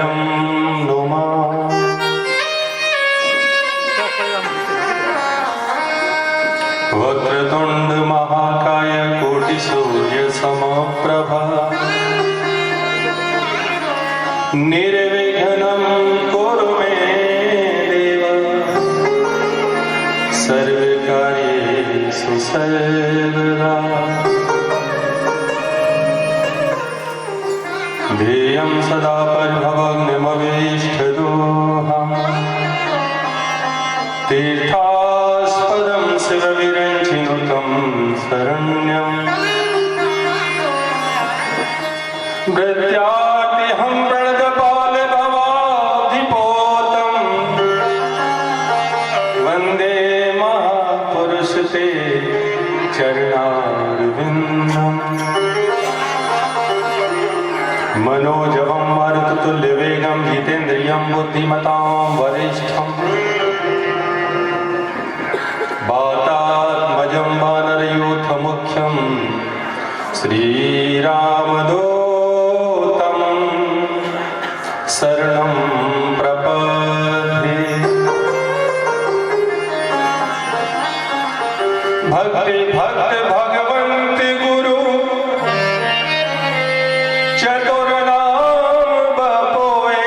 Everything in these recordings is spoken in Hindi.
वक्रतुण्डमहाकायं नुमः वक्रतुण्ड महाकाय कोटिसूर्य समप्रभा निर्विघ्नं कुरु मे देव सर्वकार्येषु सर्वदा ध्येयं सदा परिभवग्निमभीष्टदोहम् तीर्थास्पदं शिवविरञ्चिनुतं शरण्यम् भृत्यार्तिहं प्रणतपालभवाब्धिपोतं वन्दे महापुरुष ते चरणारविन्दम् मनोजवं मारुततुल्यवेगं जितेन्द्रियं बुद्धिमतां वरिष्ठम् वातात्मजं वानरयूथमुख्यं श्रीरामदूतं शरणं प्रपद्ये भक्ति भक्त भगवन्त गुरु चतुर्नाम बपोए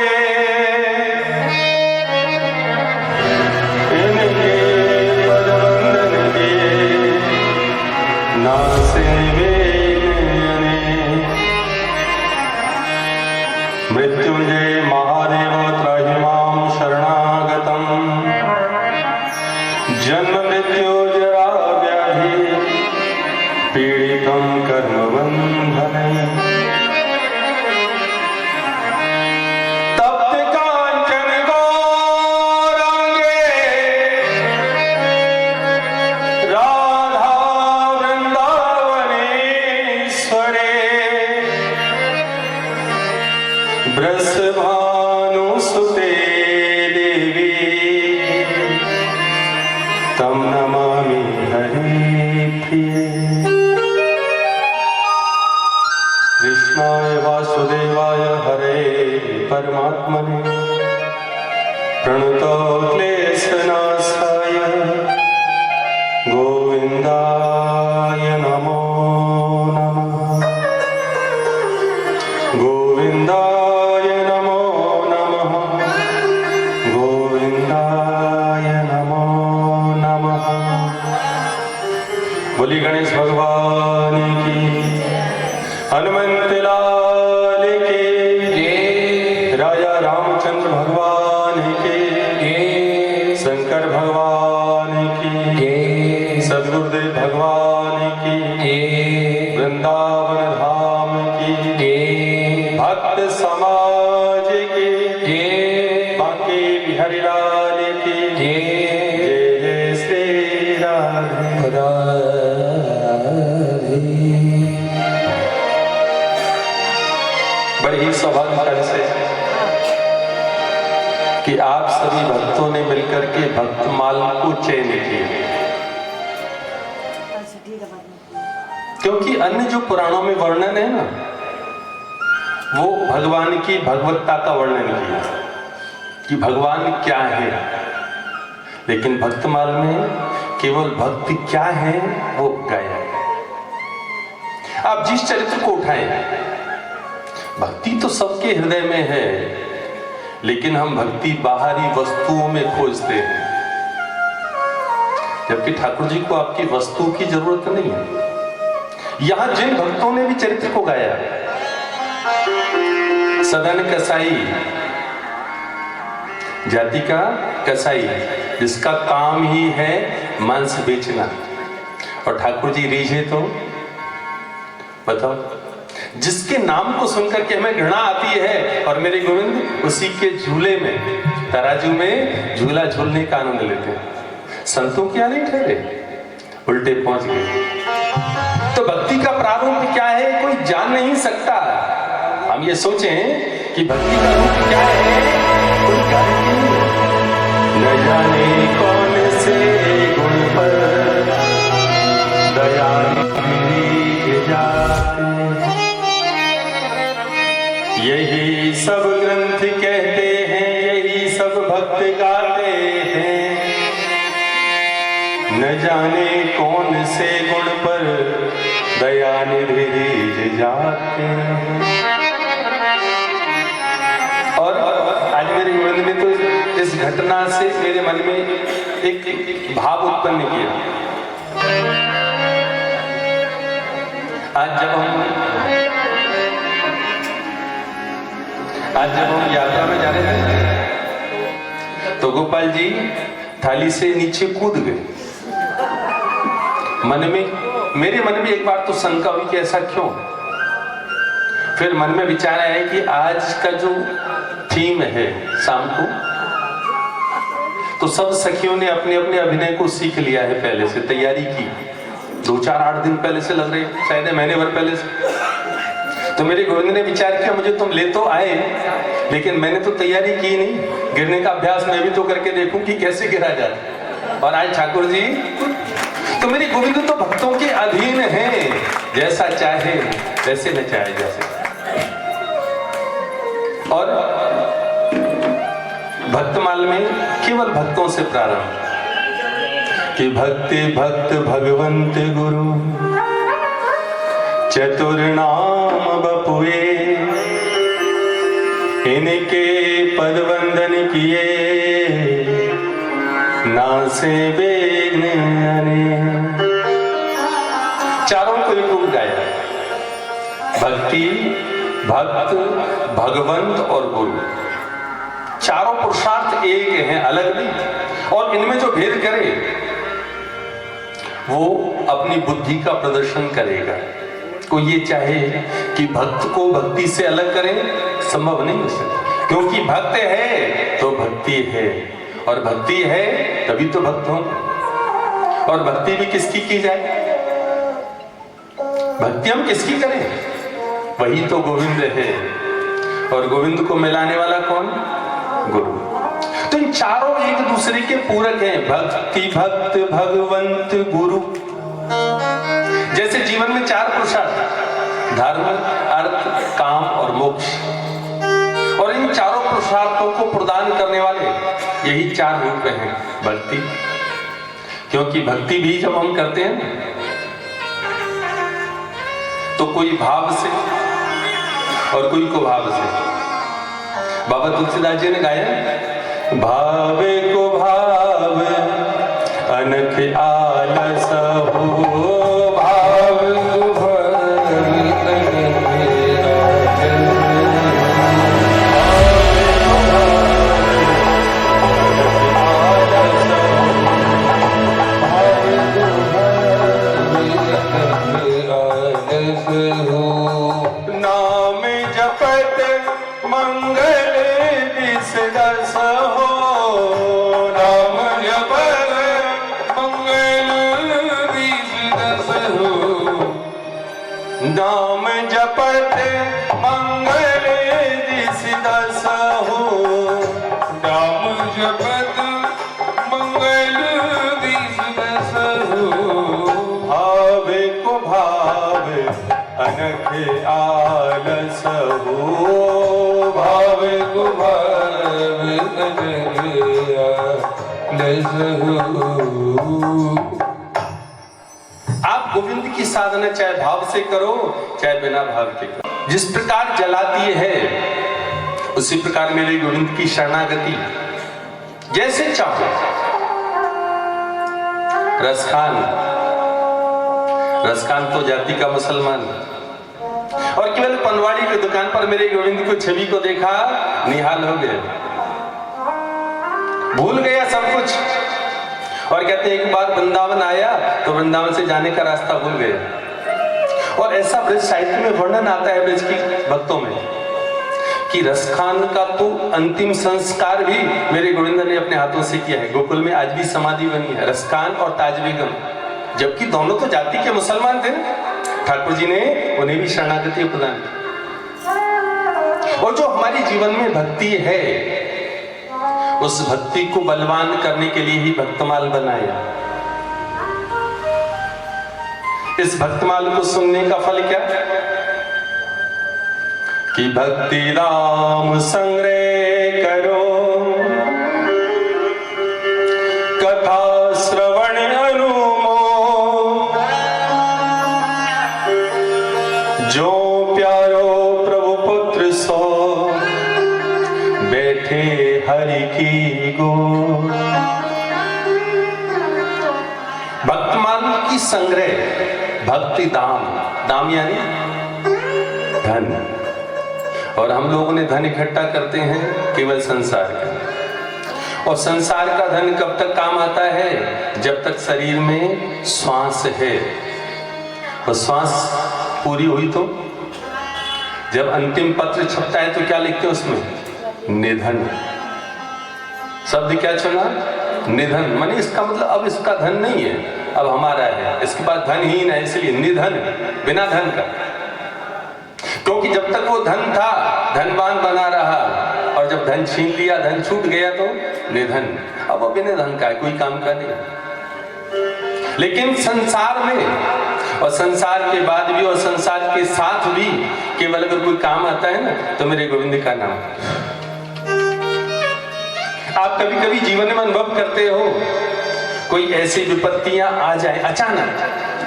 इनके पदवंदन के नासे वेने मृत्युंजय महादेव त्राहि मां शरणागतम् जन्म मृत्यु जरा व्याधि पीडितं कर्मबन्धने तप्त कांचन गौरांगे राधा वृंदावनेश्वरे वृषभानुसुते देवी तं नमामि हरिप्रिये कृष्णाय वासुदेवाय हरे परमात्मने प्रणतो क्लेशनाशाय गोविन्दाय नमो नमः गोविन्दाय नमो नमः गोविन्दाय नमो नमः। बोली गणेश भगवान की, हनुमंत लाल के, राजा रामचंद्र भगवान के, शंकर भगवान की, सद्गुरुदेव भगवान की, वृंदावन धाम की, भक्त समाज की, बांके बिहारी लाल की, जय जय श्री राधे। बड़े ही सौभाग्य से कि आप सभी भक्तों ने मिलकर के भक्तमाल को चयन किया, क्योंकि अन्य जो पुराणों में वर्णन है ना, वो भगवान की भगवत्ता का वर्णन किया कि भगवान क्या है, लेकिन भक्तमाल में केवल भक्ति क्या है वो गाया। आप जिस चरित्र को उठाएं, भक्ति तो सबके हृदय में है, लेकिन हम भक्ति बाहरी वस्तुओं में खोजते हैं, जबकि ठाकुर जी को आपकी वस्तु की जरूरत नहीं है। यहां जिन भक्तों ने भी चरित्र को गाया, सदन कसाई जाति का कसाई, जिसका काम ही है मांस बेचना, और ठाकुर जी रीझे तो बताओ, जिसके नाम को सुनकर के हमें घृणा आती है, और मेरे गोविंद उसी के झूले में, तराजू में झूला झूलने का आनंद लेते हैं। संतों क्या नहीं ठहरे, उल्टे पहुंच गए। तो भक्ति का प्रारूप क्या है कोई जान नहीं सकता। हम ये सोचें कि भक्ति का रूप क्या है, कोई गारंटी नहीं। न जाने कौन से गुण पर दया जाती, यही सब ग्रंथ के भक्त गाते हैं, न जाने कौन से गुण पर दया निधि रीझ जाते हैं। और आज मेरे गोविंद ने तो इस घटना से मेरे मन में एक भाव उत्पन्न किया। आज जब हम यात्रा में जा रहे थे तो गोपाल जी थाली से नीचे कूद गए। मेरे मन में एक बार तो शंका हुई कि ऐसा क्यों। फिर मन में विचार आया कि आज का जो थीम है शाम को, तो सब सखियों ने अपने अपने अभिनय को सीख लिया है, पहले से तैयारी की, 2-4-8 दिन पहले से लग रहे, शायद महीने भर पहले से। तो मेरे गोविंद ने विचार किया मुझे तुम ले तो आए, लेकिन मैंने तो तैयारी की नहीं, गिरने का अभ्यास मैं भी तो करके देखूं कि कैसे गिरा जाए। और आज ठाकुर जी तो मेरे गोविंद तो भक्तों के अधीन हैं, जैसा चाहे वैसे नचाए जा सकते। और भक्तमाल में केवल भक्तों से प्रारंभ कि भक्ति भक्त भगवंत गुरु चतुर नाम बपुए, इनके पद वंदन किए नासे बेगने आने। चारों को एक गाया, भक्ति भक्त भगवंत और गुरु, चारों पुरुषार्थ एक हैं, अलग नहीं। और इनमें जो भेद करे वो अपनी बुद्धि का प्रदर्शन करेगा। कोई ये चाहे कि भक्त को भक्ति से अलग करें, संभव नहीं हो सकता, क्योंकि भक्त है तो भक्ति है, और भक्ति है तभी तो भक्त हो। और भक्ति भी किसकी की जाए? भक्ति हम किसकी करें? वही तो गोविंद है, और गोविंद को मिलाने वाला कौन? गुरु। तो इन चारों एक दूसरे के पूरक हैं, भक्ति भक्त भगवंत गुरु। जैसे जीवन में 4 पुरुषार्थ, धर्म अर्थ काम और मोक्ष, और इन चारों पुरुषार्थों को प्रदान करने वाले यही 4 रूप हैं भक्ति। क्योंकि भक्ति भी जब हम करते हैं तो कोई भाव से और कोई को भाव से। बाबा तुलसीदास जी ने गाया, भावे को भाव अनख आलस हो, नाम जपत मंगल दिस दस हो, नाम जपत मंगल दिस दस हो, भावे को भाव अनख आलस हो, भावे को भाव अनख आलस हो। आप गोविंद की साधना चाहे भाव से करो चाहे बिना भाव के करो, जिस प्रकार जलाती है उसी प्रकार मेरे गोविंद की शरणागति जैसे चाहो। रसखान तो जाति का मुसलमान, और केवल पनवाड़ी की दुकान पर मेरे गोविंद की छवि को देखा, निहाल हो गए, भूल गया सब कुछ। और कहते हैं एक बार वृंदावन आया तो वृंदावन से जाने का रास्ता भूल गया। और ऐसा ब्रज साहित्य में वर्णन आता है ब्रज की भक्तों में कि रसखान का तो अंतिम संस्कार भी मेरे गोविंद ने अपने हाथों से किया है। गोकुल में आज भी समाधि बनी है रसखान और ताज बेगम, जबकि दोनों तो जाति के मुसलमान थे। ठाकुर जी ने उन्हें भी शरणागति प्रदान की। और जो हमारे जीवन में भक्ति है उस भक्ति को बलवान करने के लिए ही भक्तमाल बनाया। इस भक्तमाल को सुनने का फल क्या कि भक्ति राम संग्रह करो, बैठे हरि की गोद। भक्तमाल की संग्रह, भक्ति दाम, दाम यानी धन। और हम लोगों ने धन इकट्ठा करते हैं केवल संसार का। और संसार का धन कब तक काम आता है? जब तक शरीर में श्वास है। और श्वास पूरी हुई तो जब अंतिम पत्र छपता है तो क्या लिखते हैं उसमें? निधन। शब्द क्या चुना? निधन। माने इसका मतलब अब इसका धन नहीं है, अब हमारा है, इसके पास धनहीन है, इसलिए निधन, बिना धन का। क्योंकि जब तक वो धन था धनवान बना रहा, और जब धन छीन लिया, धन छूट गया तो निधन। अब वो बिना धन का है, कोई काम का नहीं। लेकिन संसार में, और संसार के बाद भी और संसार के साथ भी केवल अगर कोई काम आता है ना तो मेरे गोविंद का नाम। आप कभी कभी जीवन में अनुभव करते हो, कोई ऐसी विपत्तियां आ जाए अचानक,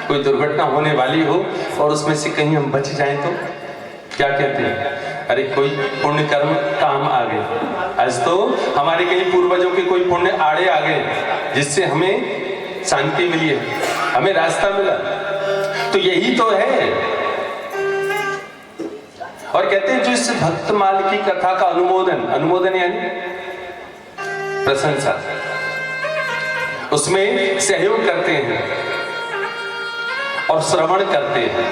कोई दुर्घटना होने वाली हो और उसमें से कहीं हम बच जाएं तो क्या कहते हैं? अरे कोई पुण्य कर्म काम आ गए। आज तो हमारे कई पूर्वजों के कोई पुण्य आड़े आ गए जिससे हमें शांति मिली है, हमें रास्ता मिला। तो यही तो है। और कहते हैं जो इस भक्तमाल की कथा का अनुमोदन, अनुमोदन यानी प्रशंसा, उसमें सहयोग करते हैं और श्रवण करते हैं।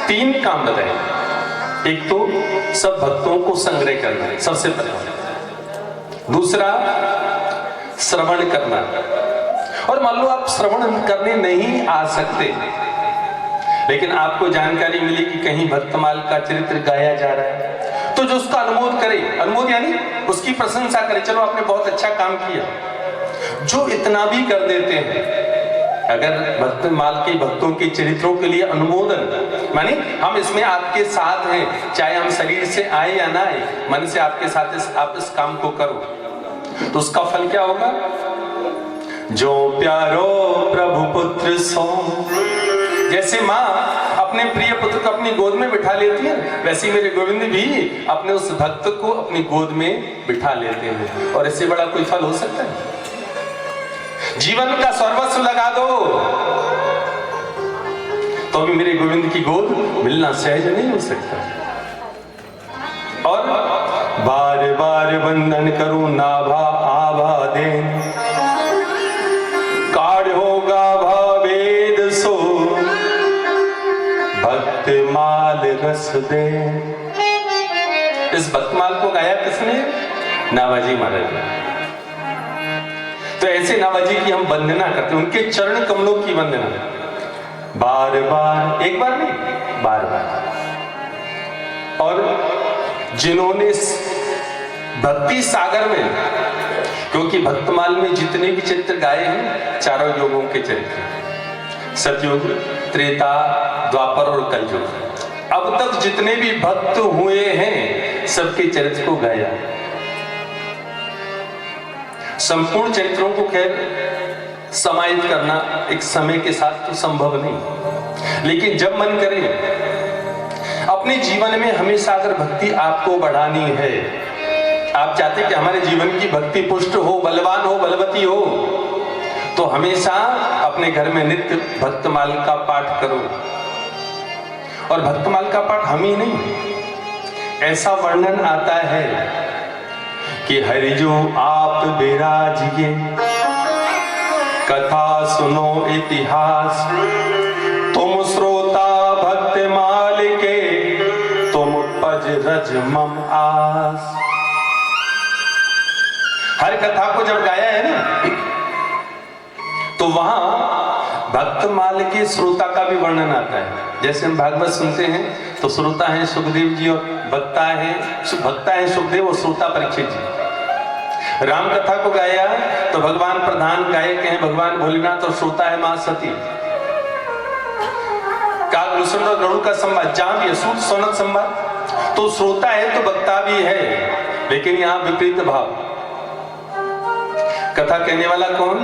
3 काम बताए। एक तो सब भक्तों को संग्रह करना सबसे पहला, दूसरा श्रवण करना। और मान लो आप श्रवण करने नहीं आ सकते, लेकिन आपको जानकारी मिली कि कहीं भक्तमाल का चरित्र गाया जा रहा है, तो जो उसका अनुमोद करे, अनुमोद यानी उसकी प्रशंसा करे, चलो आपने बहुत अच्छा काम किया। जो इतना भी कर देते हैं, अगर भक्तमाल के भक्तों के चरित्रों के लिए अनुमोदन, माने हम इसमें आपके साथ हैं, चाहे हम शरीर से आए या ना आए, मन से आपके साथ आप इस काम को करो, तो उसका फल क्या होगा? जो प्यारो प्रभु पुत्र सो। जैसे माँ अपने प्रिय पुत्र को अपनी गोद में बिठा लेती है, वैसे मेरे गोविंद भी अपने उस भक्त को अपनी गोद में बिठा लेते हैं। और इससे बड़ा कोई फल हो सकता है? जीवन का सर्वस्व लगा दो तो भी मेरे गोविंद की गोद मिलना सहज नहीं हो सकता। और बार बार वंदन करूं नाभा आभा देन, काढ़ होगा भावेद सो, भक्तमाल रस दे। इस भक्तमाल को गाया किसने? नाभाजी महाराज ने। तो ऐसे नाभाजी की हम वंदना करते हैं, उनके चरण कमलों की वंदना, बार बार, एक बार नहीं, बार बार। और जिन्होंने भक्ति सागर में, क्योंकि भक्तमाल में जितने भी चरित्र गाए हैं चारों युगों के चरित्र, सतयुग, त्रेता, द्वापर और कलयुग, अब तक जितने भी भक्त हुए हैं सबके चरित्र को गाया। संपूर्ण चरित्रों को खैर समाहित करना एक समय के साथ तो संभव नहीं, लेकिन जब मन करे, अपने जीवन में हमेशा अगर भक्ति आपको बढ़ानी है, आप चाहते कि हमारे जीवन की भक्ति पुष्ट हो, बलवान हो, बलवती हो, तो हमेशा अपने घर में नित्य भक्तमाल का पाठ करो। और भक्तमाल का पाठ हम ही नहीं, ऐसा वर्णन आता है कि हरि जो आप विराजिए, कथा सुनो इतिहास, तुम श्रोता भक्तमाल के, तुम पज रज मम आस। हर कथा को जब गाया है ना, तो वहां भक्तमाल के श्रोता का भी वर्णन आता है। जैसे हम भागवत सुनते हैं तो श्रोता है सुखदेव जी और भक्ता है सुखदेव और श्रोता परीक्षित जी। राम कथा को गाया तो भगवान प्रधान गायक हैं भगवान भोलेनाथ और श्रोता है मां सती। कालभूषण और गरुड़ का संवाद जहां भी सूत सोनक संवाद, तो श्रोता है तो वक्ता भी है, लेकिन यहां विपरीत भाव। कथा कहने वाला कौन?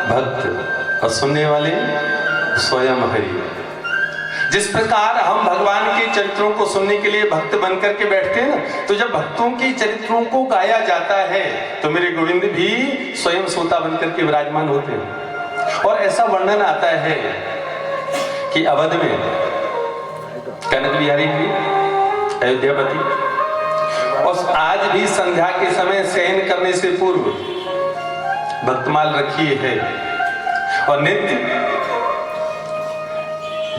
भक्त, और सुनने वाले स्वयं हरि। जिस प्रकार हम भगवान के चरित्रों को सुनने के लिए भक्त बनकर के बैठते हैं ना, तो जब भक्तों के चरित्रों को गाया जाता है तो मेरे गोविंद भी स्वयं श्रोता बनकर के विराजमान होते हैं। और ऐसा वर्णन आता है कि अवध में कनक बिहारी जी अयोध्यापति और आज भी संध्या के समय शयन करने से पूर्व भक्तमाल रखी है और नित्य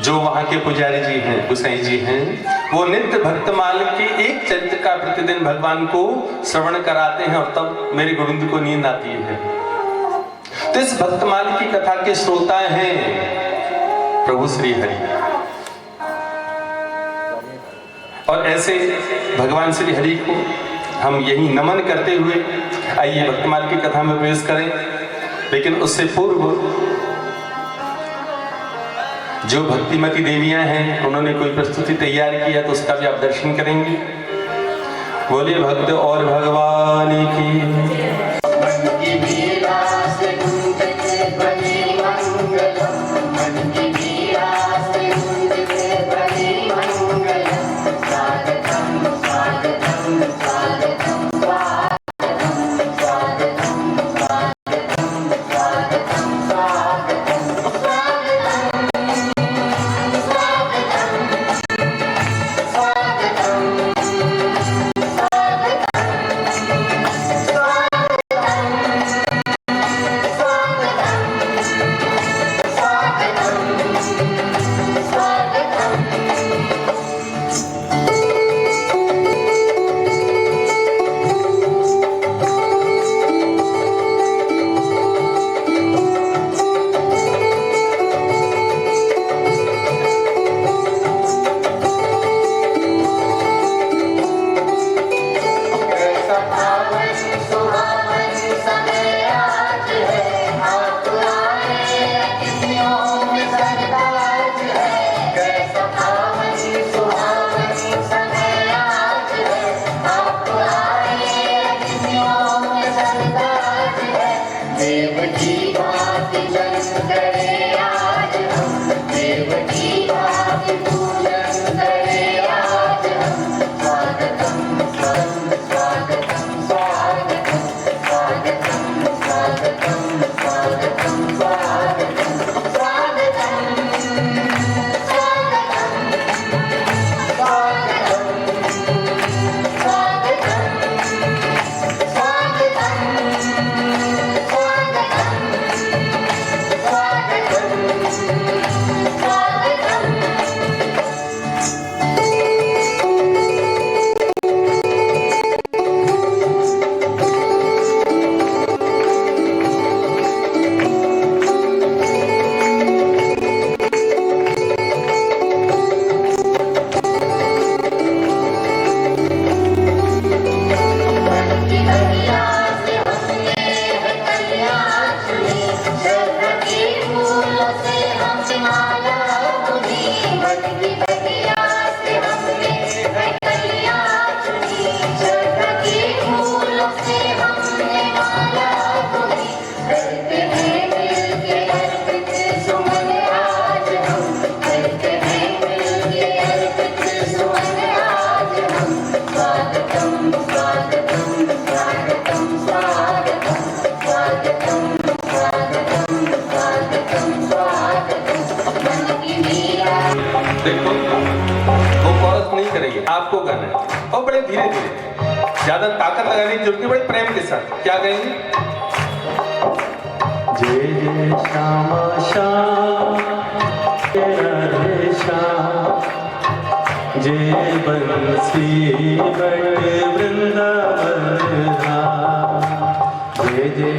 जो वहां के पुजारी जी हैं, गुसाई जी हैं, वो नित्य भक्तमाल के एक चरित्र का प्रतिदिन भगवान को श्रवण कराते हैं और तब मेरे गोविंद को नींद आती है। तो इस भक्तमाल की कथा के श्रोता हैं प्रभु श्री हरि। और ऐसे भगवान श्री हरि को हम यही नमन करते हुए आइए भक्तमाल की कथा में प्रवेश करें। लेकिन उससे पूर्व जो भक्तिमती देवियां हैं उन्होंने कोई प्रस्तुति तैयार किया तो उसका भी आप दर्शन करेंगे। बोलिए भक्त और भगवान की। आपको गाना है और बड़े धीरे धीरे, ज्यादा ताकत लगाने की जरूरत नहीं, बड़े प्रेम के साथ। क्या गाएंगे? जय जय श्यामा श्याम राधे श्याम, जय बंसी बट वृंदावन धाम, जय जय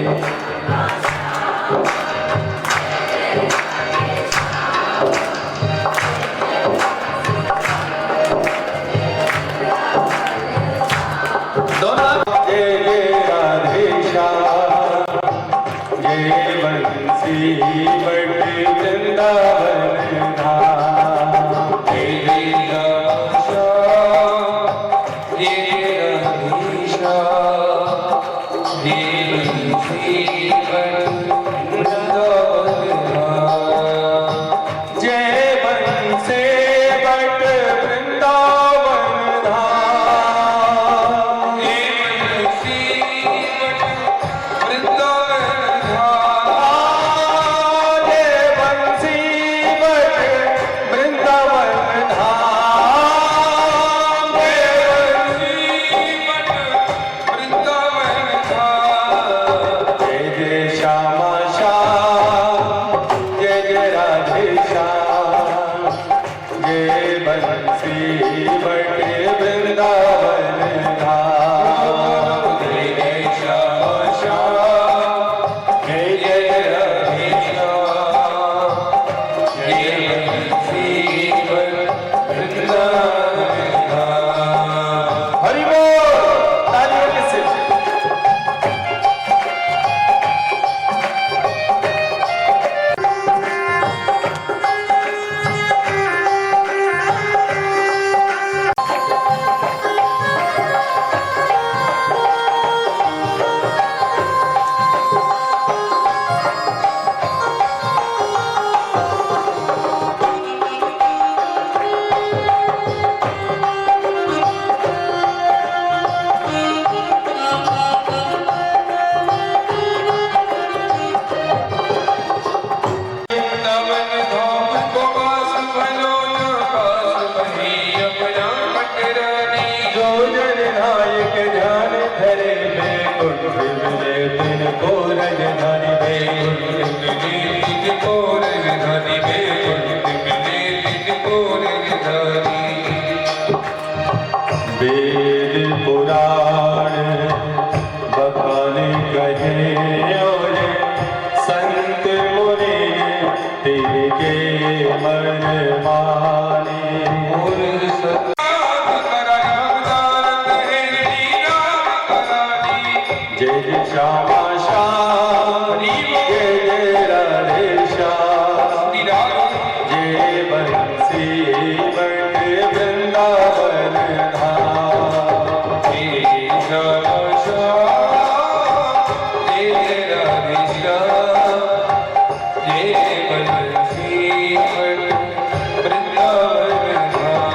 जय बंसी वेद पुराण बखाने कहे और संत मुनि तिनके मन माने। जय जय श्यामा श्याम, जय जय राधे श्याम, जय बंसी बट वृंदावन धाम। जय श्यामा श्याम, जय जय राधे श्याम, जय बंसी बट वृंदावन धाम।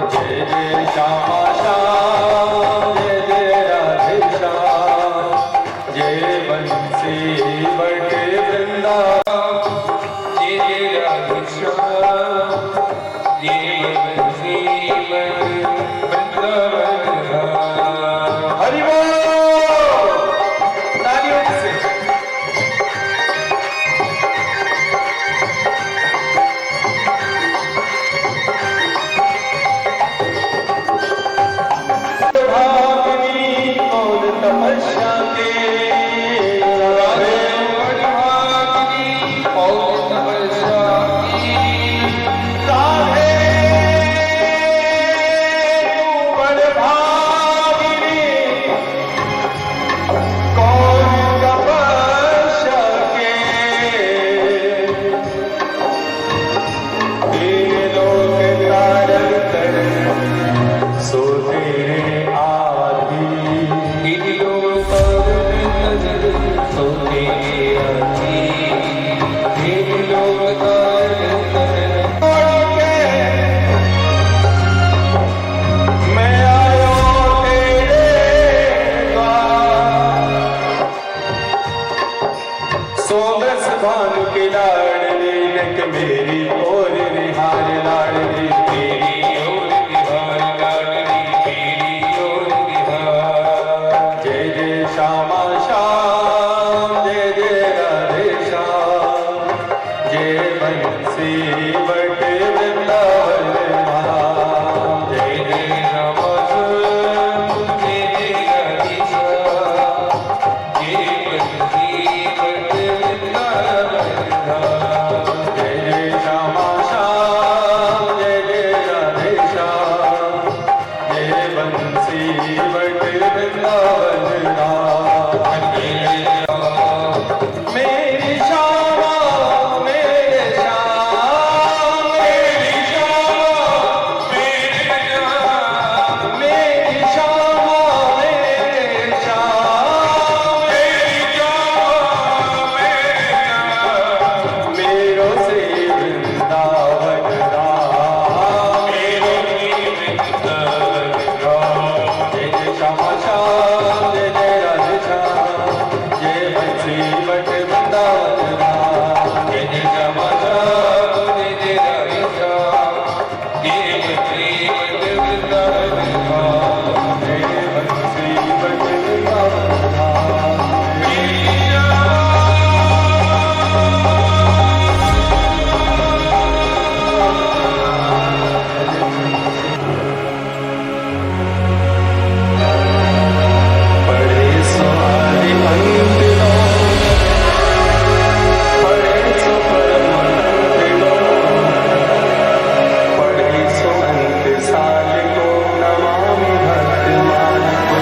जय जय श्यामा श्याम, जय जय राधे श्याम, जय बंसी बट वृंदावन। जय जय राधे श्याम, जय बंसी बट वृंदावन धाम। हरि बोल, तालियों से। भागिनी कौन तपस्या के, राधे भागिनी कौन तपस्या की। राधे तू बड़ भागिनी कौन तपस्या के। तीन लोक तारक तरन सो तेरे आदि। तीन लोक तारक सो तेरे आदि। तीन लोक तारक तरन मैं आयो तेरे द्वार। सोमरस भानु के लाडली नक मेरी ओर निहार लाडली। मेरी ओर निहार लाडली, मेरी ओर निहार। जय जय श्यामा श्याम, जय जय राधे श्याम, जय बंसी बट वृंदावन धाम। जय जय श्यामा श्याम, जय जय राधे श्याम, जय बंसी बट वृंदावन धाम। जय जय श्यामा श्याम, जय जय राधे श्याम, जय बंसी बट वृंदावन धाम। मेरी श्यामा, मेरे श्याम, मेरी श्यामा, मेरे श्याम, मेरी श्यामा, मेरे श्याम, मेरी श्यामा, मेरे श्याम। मेरो से वृंदावन धाम, मेरो से वृंदावन धाम। जय जय श्यामा श्याम, जय जय राधे श्याम, जय बंसी बट वृंदावन धाम। जय जय श्यामा श्याम, जय जय राधे श्याम, जय बंसी बट वृंदावन धाम। जय बंसी बट वृंदावन धाम। बड़े सवारे अंत लो, बड़े सो परम अंत लो, बड़े सो अंत साल को नमामि भक्त मान को।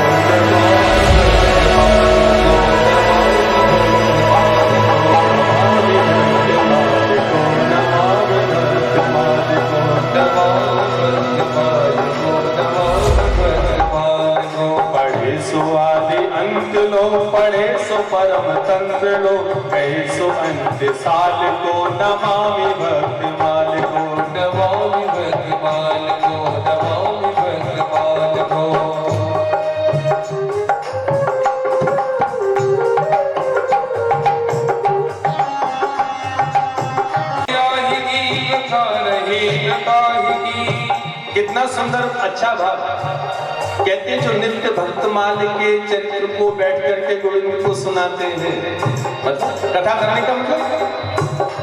पढ़े सो आदि अंत लो, पढ़े सो परम तंत्र लो, कहे सो अंत साल को नमामि भक्त माल को। नमामि भक्त माल को, नमामि भक्त माल को। कितना सुंदर अच्छा भाव। कहते हैं जो नित्य भक्तमाल के चरित्र को बैठ करके गोविंद को सुनाते हैं, मतलब कथा करने का मतलब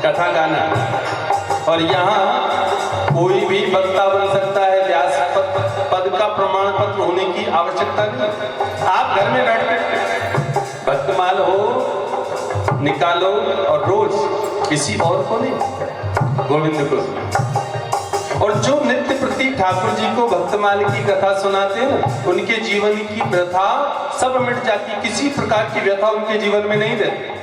कथा गाना। और यहाँ कोई भी वक्ता बन सकता है, व्यास पद का प्रमाण पत्र होने की आवश्यकता नहीं। आप घर में बैठ कर भक्तमाल हो निकालो और रोज किसी और को नहीं, गोविंद को सुनो। और जो नित्य प्रति ठाकुर जी को भक्तमाल की कथा सुनाते हैं उनके जीवन की व्यथा सब मिट जाती, किसी प्रकार की व्यथा उनके जीवन में नहीं रहती।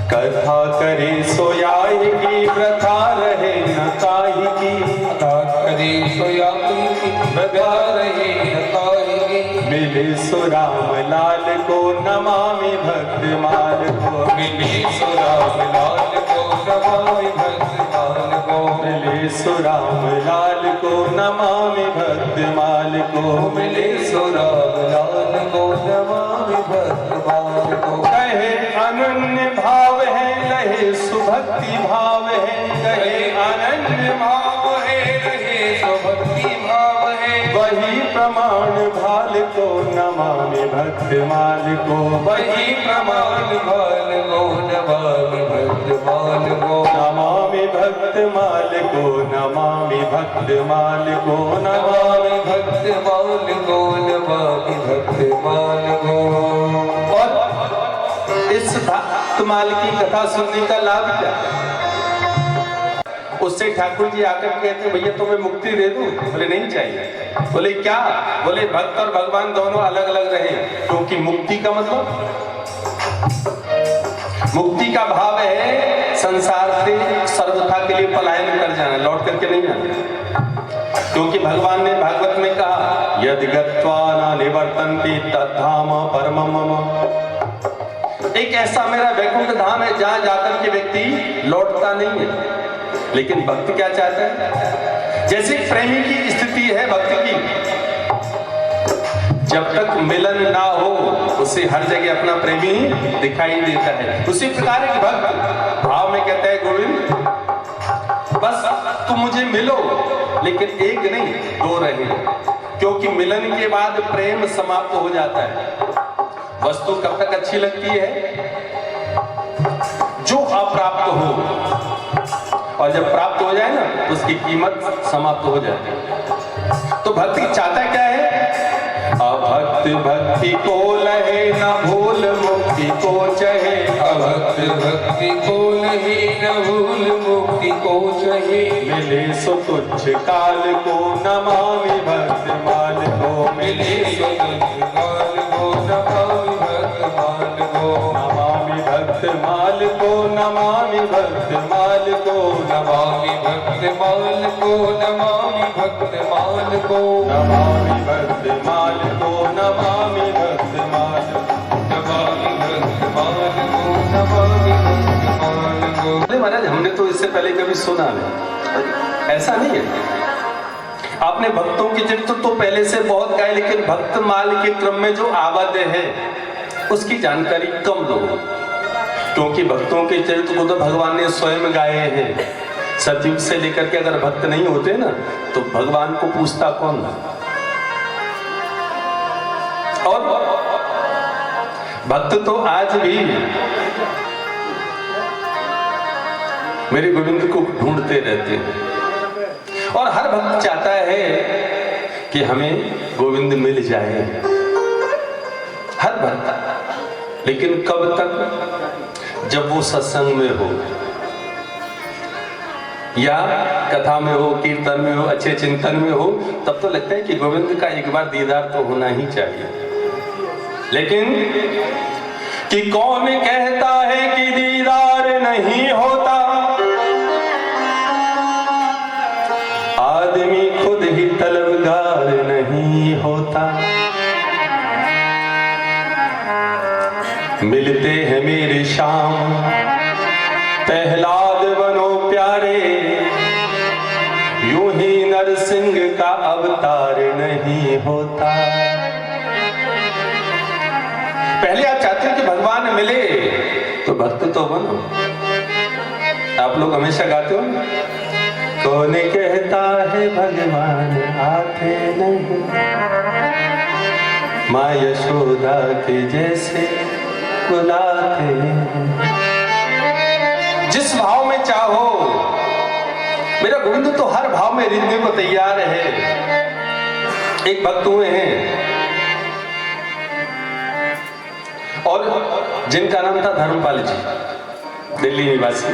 कथा करे सोयाएगी व्यथा रहे न काहेगी, कथा करे सोयाएगी व्यथा रहे न काहेगी। मिले सो राम लाल को नमामि भक्तमाल को, मिले सो राम लाल को नमामि भक्तमाल को, मिले सो राम लाल को नमामि भक्तमाल को, मिले सो राम लाल को नमामि भक्तमाल को। कहे अनन्य भाव है लहे सुभक्ति भाव है, कहे अनन्य भाव है रहे सुभक्ति भाव है। वही प्रमाण भाल को नमामि भक्तमाल को, वही प्रमाण भाल को नमामि भक्तमाल को, नमामि भक्तमाल को, नमामि भक्तमाल को, नमामि भक्तमाल को, नमामि भक्तमाल को। और इस भक्तमाल की कथा सुनने का लाभ क्या? उससे ठाकुर जी आकर कहते भैया तुम्हें मुक्ति दे दूं? बोले नहीं चाहिए। बोले क्या? बोले भक्त और भगवान दोनों अलग अलग रहे, क्योंकि मुक्ति का मतलब, मुक्ति का भाव है संसार से सर्वथा के लिए पलायन कर जाना, लौट करके नहीं आना। क्योंकि भगवान ने भागवत में कहा यदि गत्वा न निवर्तन्ति तद्धाम परमम मम। एक ऐसा मेरा वैकुंठ धाम है जहां जाकर के व्यक्ति लौटता नहीं है। लेकिन भक्त क्या चाहता है? जैसे प्रेमी की स्थिति है भक्त की, जब तक मिलन ना हो उसे हर जगह अपना प्रेमी दिखाई देता है। उसी प्रकार एक भक्त भाव में कहता है गोविंद बस तुम मुझे मिलो, लेकिन एक नहीं दो रहे, क्योंकि मिलन के बाद प्रेम समाप्त हो जाता है। वस्तु कब तक अच्छी लगती है? जो अप्राप्त हो, और जब प्राप्त हो जाए ना उसकी कीमत समाप्त हो जाती है। तो भक्ति चाहता क्या है? अभक्त भक्ति को लहे न भूल मुक्ति को चहे, अभक्त भक्ति को लहे न भूल मुक्ति को चहे। मिले सो तुच्छ काल को नमामि भक्तमाल को, मिले सो तुच्छ काल को नमामि भक्तमाल को, नमामि भक्तमाल को, नमामि भक्तमाल को, नमामि भक्तमाल को, नमामि भक्तमाल को, नमामि भक्तमाल को, नमामि भक्तमाल, नमामि भक्तमाल को, नमामि भक्तमाल को। अरे महाराज हमने तो इससे पहले कभी सुना नहीं, ऐसा नहीं है। आपने भक्तों के चरित्र तो पहले से बहुत गाए, लेकिन भक्तमाल के क्रम में जो आबद्ध है उसकी जानकारी कम लोगों, क्योंकि भक्तों के चरित्र को तो भगवान ने स्वयं गाए हैं। सतयुग से लेकर के अगर भक्त नहीं होते ना तो भगवान को पूछता कौन? और भक्त तो आज भी मेरे गोविंद को ढूंढते रहते हैं, और हर भक्त चाहता है कि हमें गोविंद मिल जाए, हर भक्त। लेकिन कब तक? जब वो सत्संग में हो, या कथा में हो, कीर्तन में हो, अच्छे चिंतन में हो, तब तो लगता है कि गोविंद का एक बार दीदार तो होना ही चाहिए। लेकिन कि कौन कहता है कि दीदार नहीं होता? आदमी खुद ही तलबगार नहीं होता। मिलते हैं मेरे शाम प्रहलाद बनो प्यारे, यूं ही नरसिंह का अवतार नहीं होता। पहले आप चाहते हो कि भगवान मिले तो भक्त तो बनो। आप लोग हमेशा गाते हो कौन कहता है भगवान आते नहीं, माँ यशोदा के जैसे बुलाते हैं। जिस भाव में चाहो, मेरा गोविंद तो हर भाव में रिझने को तैयार है। एक भक्त हुए हैं और जिनका नाम था धर्मपाल जी, दिल्ली निवासी।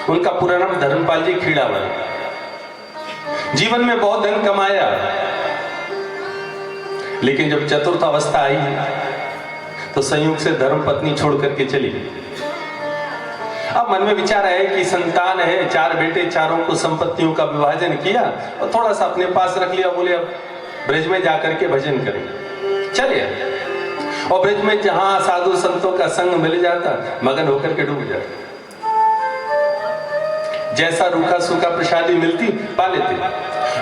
उनका पूरा नाम धर्मपाल जी खीड़ावर। जीवन में बहुत धन कमाया, लेकिन जब चतुर्थ अवस्था आई तो संयोग से धर्म पत्नी छोड़ करके चली गई। अब मन में विचार आया कि संतान है, 4 बेटे, चारों को संपत्तियों का विभाजन किया और थोड़ा सा अपने पास रख लिया। बोले अब ब्रज में जाकर के भजन करें। चलिए, और ब्रज में जहां साधु संतों का संग मिल जाता, मगन होकर के डूब जाता। जैसा रूखा सूखा प्रसादी मिलती पा लेते,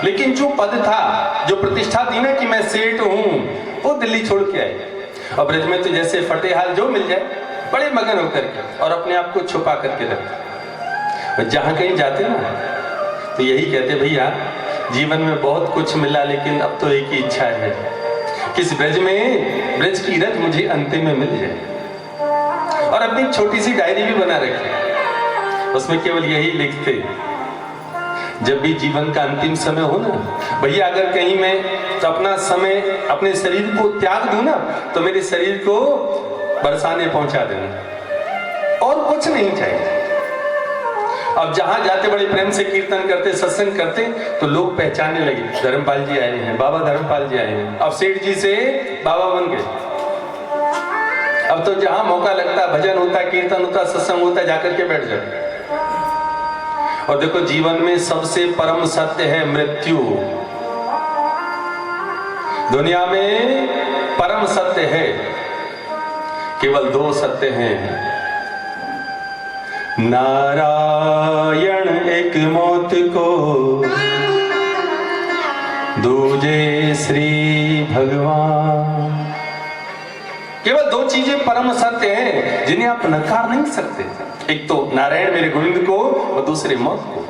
लेकिन जो पद था, जो प्रतिष्ठा थी ना कि मैं सेठ हूं, वो दिल्ली छोड़ के आए। और ब्रज में तो जैसे फटे हाल जो मिल जाए, बड़े मगन होकर के और अपने आप को छुपा करके रखते। और जहां कहीं जाते ना तो यही कहते, भैया जीवन में बहुत कुछ मिला, लेकिन अब तो एक ही इच्छा है कि इस ब्रज में ब्रज की रज मुझे अंतिम में मिल जाए। और अपनी छोटी सी डायरी भी बना रखी, उसमें केवल यही लिखते, जब भी जीवन का अंतिम समय हो ना भैया, अगर कहीं मैं अपना समय, अपने शरीर को त्याग दूं ना, तो मेरे शरीर को बरसाने पहुंचा देना, और कुछ नहीं चाहिए। अब जहां जाते बड़े प्रेम से कीर्तन करते, सत्संग करते, तो लोग पहचानने लगे, धर्मपाल जी आए हैं, बाबा धर्मपाल जी आए हैं। अब सेठ जी से बाबा बन गए। अब तो जहां मौका लगता, भजन होता, कीर्तन होता, सत्संग होता, जाकर के बैठ जाते। और देखो, जीवन में सबसे परम सत्य है मृत्यु। दुनिया में परम सत्य है, केवल 2 सत्य हैं, नारायण एक मौत को, दूजे श्री भगवान। केवल 2 चीजें परम सत्य हैं जिन्हें आप नकार नहीं सकते। एक तो नारायण मेरे गोविंद को, और दूसरे मौत को।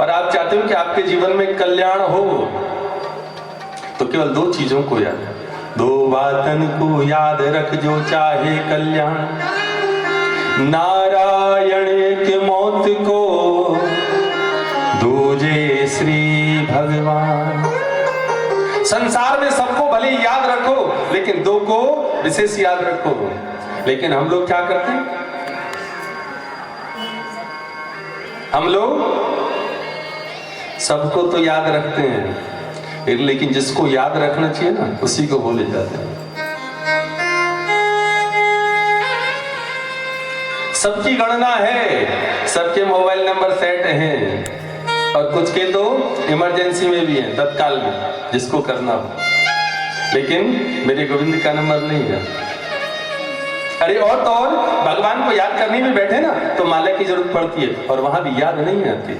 और आप चाहते हो कि आपके जीवन में कल्याण हो, तो केवल 2 चीजों को याद, 2 बातन को याद रख जो चाहे कल्याण, नारायण एक मौत को, दूजे श्री भगवान। संसार में सबको भले याद रखो, लेकिन 2 को विशेष याद रखो। लेकिन हम लोग क्या करते हैं? हम लोग सबको तो याद रखते हैं, लेकिन जिसको याद रखना चाहिए ना, उसी को भूले जाते हैं। सबकी गणना है, सबके मोबाइल नंबर सेट हैं, और कुछ के तो इमरजेंसी में भी हैं, तत्काल में जिसको करना हो, लेकिन मेरे गोविंद का नंबर नहीं है। अरे और तो और, भगवान को याद करने में बैठे ना तो माला की जरूरत पड़ती है, और वहां भी याद नहीं आती।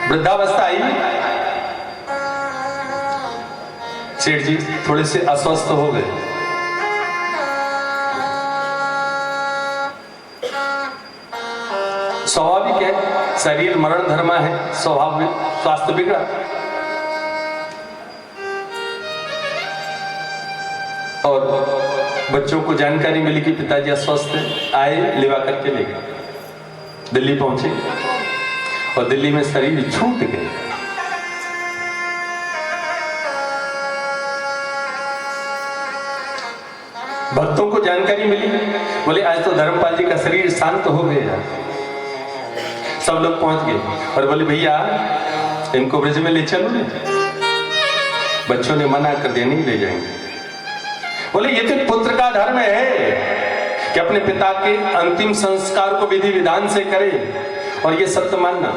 वृद्धावस्था आई, सेठ जी थोड़े से अस्वस्थ हो गए। स्वाभाविक है, शरीर मरण धर्मा है, स्वाभाविक स्वास्थ्य बिगड़ा। और बच्चों को जानकारी मिली कि पिताजी अस्वस्थ हैं, आए, लेवा करके ले गए। दिल्ली पहुंचे और दिल्ली में शरीर छूट गए। भक्तों को जानकारी मिली, बोले आज तो धर्मपाल जी का शरीर शांत हो गया। सब लोग पहुंच गए और बोले भैया इनको ब्रज में ले चलो। बच्चों ने मना कर दिया, नहीं ले जाएंगे। बोले ये तो पुत्र का धर्म है कि अपने पिता के अंतिम संस्कार को विधि विधान से करे, और ये सत्य मानना।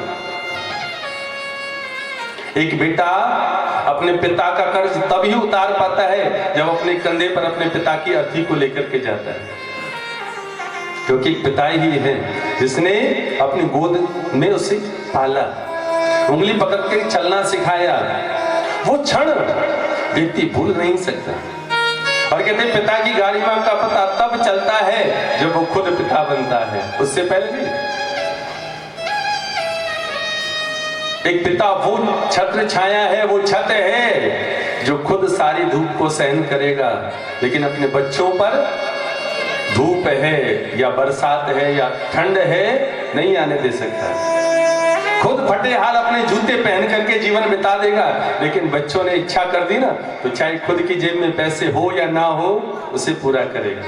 एक बेटा अपने पिता का कर्ज तभी उतार पाता है जब अपने कंधे पर अपने पिता की अर्थी को लेकर के जाता है, क्योंकि पिता ही है जिसने अपनी गोद में उसे पाला, उंगली पकड़ के चलना सिखाया। वो क्षण व्यक्ति भूल नहीं सकता। और कहते हैं पिता की गाड़ी में का पता तब चलता है जब वो खुद पिता बनता है, उससे पहले नहीं। एक पिता वो छत्र छाया है, वो छत है जो खुद सारी धूप को सहन करेगा, लेकिन अपने बच्चों पर धूप है या बरसात है या ठंड है नहीं आने दे सकता। खुद फटे हाल अपने जूते पहन करके जीवन बिता देगा, लेकिन बच्चों ने इच्छा कर दी ना तो चाहे खुद की जेब में पैसे हो या ना हो उसे पूरा करेगा।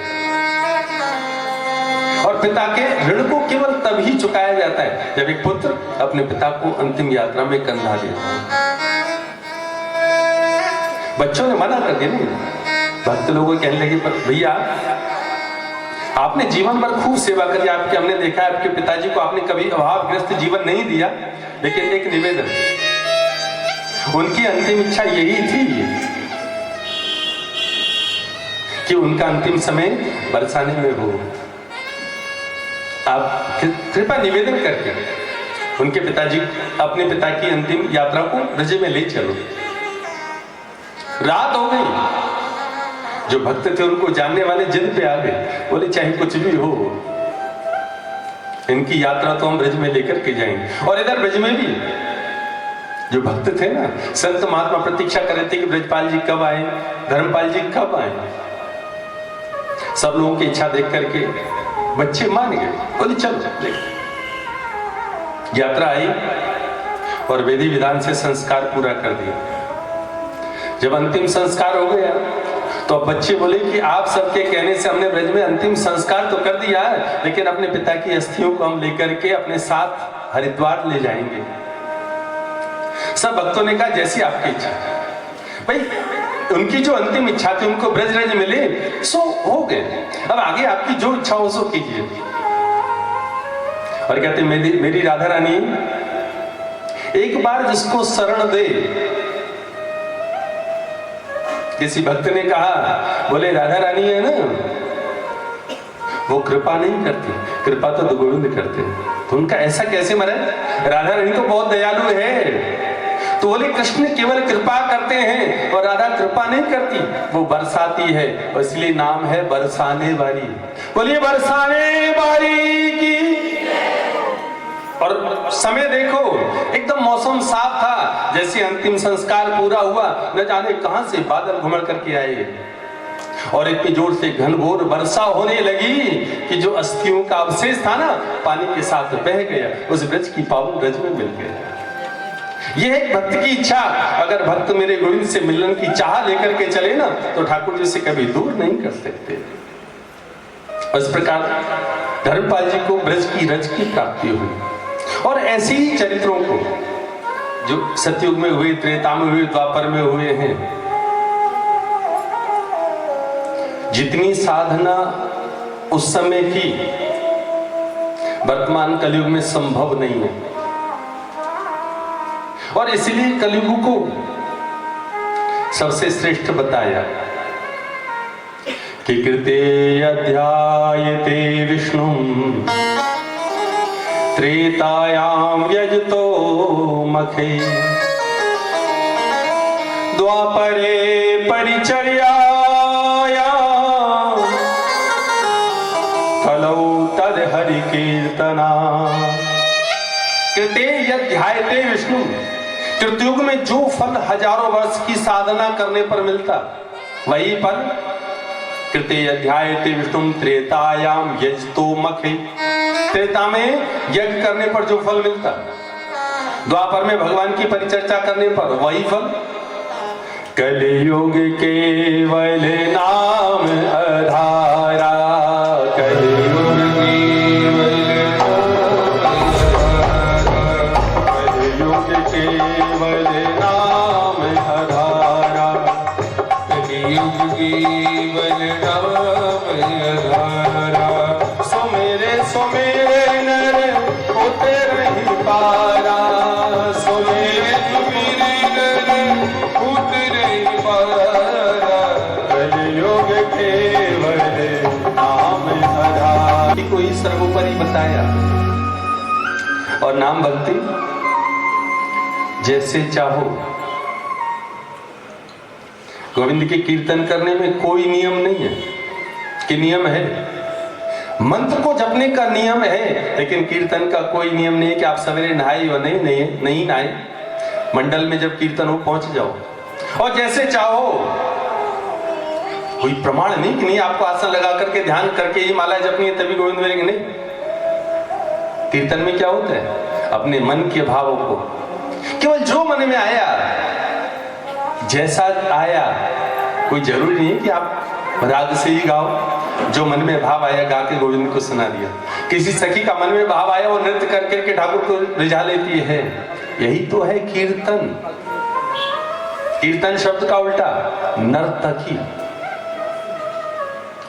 और पिता के ऋण को केवल तभी चुकाया जाता है जब एक पुत्र अपने पिता को अंतिम यात्रा में कंधा देता है। बच्चों ने मना कर दिया, नहीं भक्त लोगों कहने लगे पर भैया आपने जीवन भर खूब सेवा करी, आपके हमने देखा आपके पिताजी को आपने कभी अभावग्रस्त जीवन नहीं दिया, लेकिन एक निवेदन, उनकी अंतिम इच्छा यही थी कि उनका अंतिम समय बरसाने में हो। आप कृपया निवेदन करके उनके पिताजी अपने पिता की अंतिम यात्रा को ब्रज में ले चलो। रात हो गई, जो भक्त थे उनको जानने वाले जिद पे आ गए, बोले चाहे कुछ भी हो इनकी यात्रा तो हम ब्रज में लेकर के जाएंगे। और इधर ब्रज में भी जो भक्त थे ना, संत महात्मा प्रतीक्षा कर रहे थे कि ब्रजपाल जी कब आए, धर्मपाल जी कब आए। सब लोगों की इच्छा देख करके बच्चे मान गए, बोले चलो। यात्रा आई और विधि विधान से संस्कार पूरा कर दिया। जब अंतिम संस्कार हो गया तो अब बच्चे बोले कि आप सबके कहने से हमने ब्रज में अंतिम संस्कार तो कर दिया है, लेकिन अपने पिता की अस्थियों को हम लेकर के अपने साथ हरिद्वार ले जाएंगे। सब भक्तों ने कहा जैसी आपकी इच्छा। भाई उनकी जो अंतिम इच्छा थी उनको ब्रज रज मिले सो हो गए, अब आगे आपकी जो इच्छा हो सो कीजिए। और कहते मेरी राधा रानी एक बार जिसको शरण दे, किसी भक्त ने कहा, बोले राधा रानी है ना वो कृपा नहीं करती, कृपा तो दुगुनी करते हैं। तो उनका ऐसा कैसे मरा? राधा रानी तो बहुत दयालु है। तो बोले कृष्ण केवल कृपा करते हैं और राधा कृपा नहीं करती, वो बरसाती है और इसलिए नाम है बरसाने वाली। बोलिए बरसाने वाली की। और समय देखो एकदम मौसम साफ था, जैसे अंतिम संस्कार पूरा हुआ न जाने कहां से बादल घुमड़ करके आए और इतनी जोर से घनघोर वर्षा होने लगी कि जो अस्थियों का अवशेष था ना पानी के साथ बह गया, उस ब्रज की पावन ब्रज में मिल गया। यह एक भक्त की इच्छा, अगर भक्त मेरे गोविंद से मिलन की चाह लेकर के चले ना तो ठाकुर जी से कभी दूर नहीं कर सकते। इस प्रकार धर्मपाल जी को ब्रज की रज की प्राप्ति हुई। और ऐसे ही चरित्रों को जो सतयुग में हुए, त्रेता में हुए, द्वापर में हुए हैं, जितनी साधना उस समय की वर्तमान कलयुग में संभव नहीं है। और इसलिए कलयुग को सबसे श्रेष्ठ बताया कि कृते अध्यायते विष्णु त्रेतायाम यजतो मखे द्वापरे परिचर्यायां कलौ तद हरि कीर्तना। कृते यध्यायते विष्णु, कृतयुग में जो फल हजारों वर्ष की साधना करने पर मिलता वही फल कृते अध्यायते विष्णु त्रेतायाम यजतो मखे, त्रेता में यज्ञ करने पर जो फल मिलता, द्वापर में भगवान की परिचर्चा करने पर वही फल, कलियुग केवल नाम आधारा, कलियुग केवल नाम आधारा, कलियुग केवल नाम आधारा। सुमेरे नर होते रही पारा, सुमेरे नर उतरे पारा, कलियुग केवल नाम आधारा। कोई सर्वोपरि बताया। और नाम भक्ति जैसे चाहो गोविंद के कीर्तन करने में कोई नियम नहीं है कि नियम है। मंत्र को जपने का नियम है, लेकिन कीर्तन का कोई नियम नहीं है कि आप सवेरे नहाए या नहीं नहाए, मंडल में जब कीर्तन हो पहुंच जाओ और जैसे चाहो। कोई प्रमाण नहीं कि नहीं आपको आसन लगा करके ध्यान करके ही माला जपनी है तभी गोविंद मिलेंगे, नहीं। कीर्तन में क्या होता है, अपने मन के भावों को केवल जो मन में आया जैसा आया, कोई जरूरी नहीं है कि आप राग से ही गाओ। जो मन में भाव आया गा के गोविंद को सुना दिया। किसी सखी का मन में भाव आया वो नृत्य करके ठाकुर को रिझा लेती है। यही तो है कीर्तन। कीर्तन शब्द का उल्टा नर्तकी,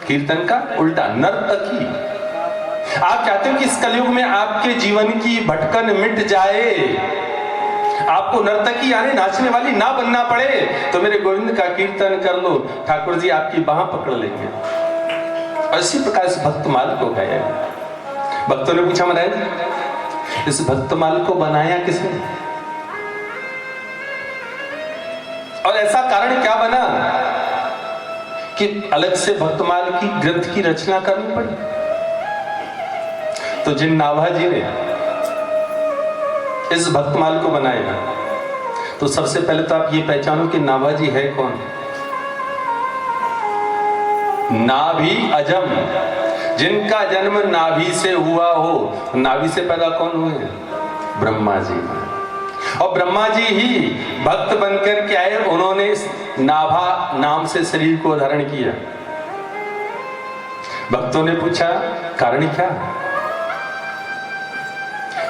कीर्तन का उल्टा नर्तकी। आप चाहते हो कि इस कलयुग में आपके जीवन की भटकन मिट जाए, आपको नर्तकी यानी नाचने वाली ना बनना पड़े, तो मेरे गोविंद का कीर्तन कर लो, ठाकुर जी आपकी बाह पकड़ लेंगे। और इसी प्रकार इस भक्तमाल को गाया। भक्तों ने पूछा महाराज इस भक्तमाल को बनाया किसने, और ऐसा कारण क्या बना कि अलग से भक्तमाल की ग्रंथ की रचना करनी पड़ी। तो जिन नाभा जी ने इस भक्तमाल को बनाया, तो सबसे पहले तो आप ये पहचानो कि नाभा जी है कौन। नाभि अजम, जिनका जन्म नाभि से हुआ हो। नाभि से पैदा कौन हुए हैं, ब्रह्मा जी। और ब्रह्मा जी ही भक्त बनकर के आए, उन्होंने इस नाभा नाम से शरीर को धारण किया। भक्तों ने पूछा कारण क्या,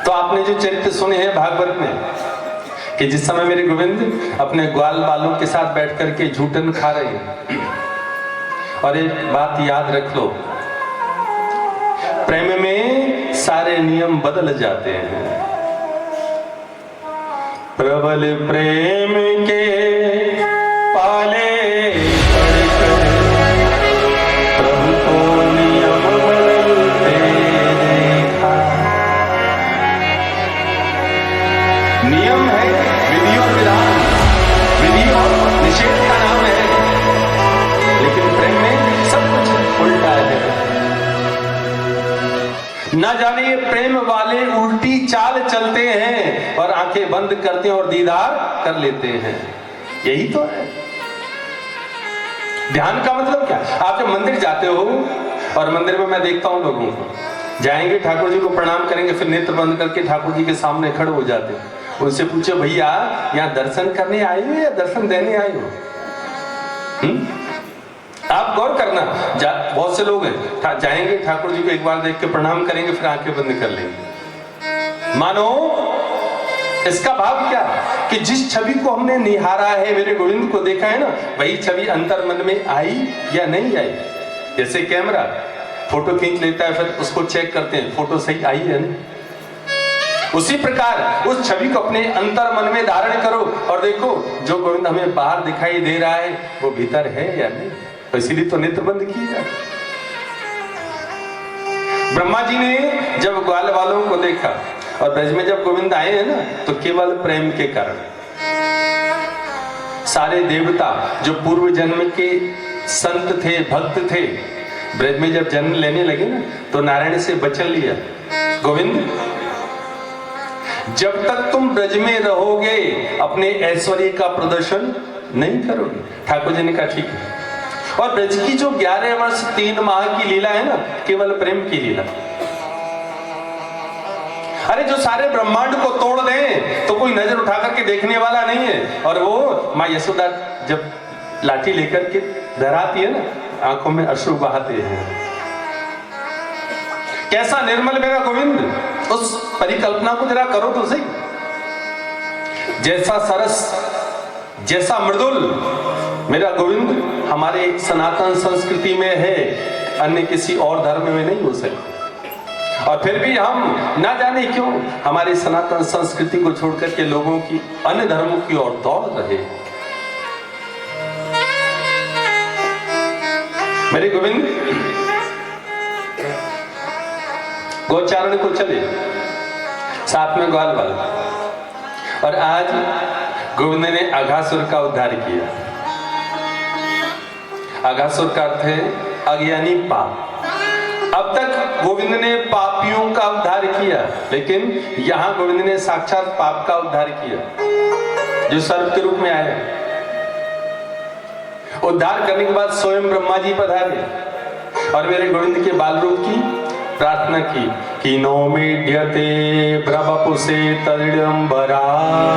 तो आपने जो चरित्र सुने हैं भागवत में कि जिस समय मेरे गोविंद अपने ग्वाल बालों के साथ बैठ करके झूठन खा रहे हैं, और एक बात याद रख लो, प्रेम में सारे नियम बदल जाते हैं। प्रबल प्रेम के पाले पड़कर प्रभु को नियम बदलते देखा। नियम है विधि और विधान, विधि और निषेध का नाम है, लेकिन प्रेम में सब कुछ उल्टा है। ना जाने ये प्रेम वाले उल्टी चाल चलते हैं और आंखें बंद करते हैं और दीदार कर लेते हैं। यही तो है ध्यान का मतलब। क्या आप जब मंदिर जाते हो और मंदिर में मैं देखता हूं लोगों को जाएंगे, ठाकुर जी को प्रणाम करेंगे, फिर नेत्र बंद करके ठाकुर जी के सामने खड़े हो जाते हैं। उनसे पूछो भैया यहाँ दर्शन करने आए हो या दर्शन देने आए हो? आप गौर करना, बहुत से लोग हैं जाएंगे ठाकुर जी को एक बार देख के प्रणाम करेंगे, फिर आंखें बंद कर लेंगे। मानो इसका भाव क्या कि जिस छवि को हमने निहारा है, मेरे गोविंद को देखा है ना, वही छवि अंतर मन में आई या नहीं आई। जैसे कैमरा फोटो खींच लेता है, फिर उसको चेक करते हैं फोटो सही आई है नहीं। उसी प्रकार उस छवि को अपने अंतर मन में धारण करो और देखो जो गोविंद हमें बाहर दिखाई दे रहा है वो भीतर है या नहीं। तो इसीलिए तो नेत्र बंद किए जाते। ब्रह्मा जी ने जब ग्वाल वालों को देखा और ब्रज में जब गोविंद आए हैं ना, तो केवल प्रेम के कारण सारे देवता जो पूर्व जन्म के संत थे, भक्त थे, ब्रज में जब जन्म लेने लगे ना, तो नारायण से वचन लिया, गोविंद जब तक तुम ब्रज में रहोगे अपने ऐश्वर्य का प्रदर्शन नहीं करोगे। ठाकुर जी ने कहा ठीक है। और ब्रज की जो 11 वर्ष 3 माह की लीला है ना, केवल प्रेम की लीला। अरे जो सारे ब्रह्मांड को तोड़ दें तो कोई नजर उठा करके देखने वाला नहीं है। और वो माँ यशोदा जब लाठी लेकर के धराती है ना, आंखों में अश्रु बहाते हैं। कैसा निर्मल मेरा गोविंद, उस परिकल्पना को जरा करो तो सही। जैसा सरस, जैसा मृदुल मेरा गोविंद हमारे सनातन संस्कृति में है, अन्य किसी और धर्म में नहीं हो सकता। और फिर भी हम ना जाने क्यों हमारे सनातन संस्कृति को छोड़कर के लोगों की अन्य धर्मों की ओर दौड़ रहे। मेरे गोविंद गोचारण को चले, साथ में ग्वाल वाला, और आज गोविंद ने अघासुर का उद्धार किया। अघासुर का अर्थ है अज्ञानी पाप। अब तक गोविंद ने पापियों का उद्धार किया, लेकिन यहां गोविंद ने साक्षात पाप का उद्धार किया जो सर्प के रूप में आया। उद्धार करने के बाद स्वयं ब्रह्मा जी पधारे और मेरे गोविंद के बाल रूप की प्रार्थना की कि नौमीड्यते ब्रवपुसे तदिडंबराय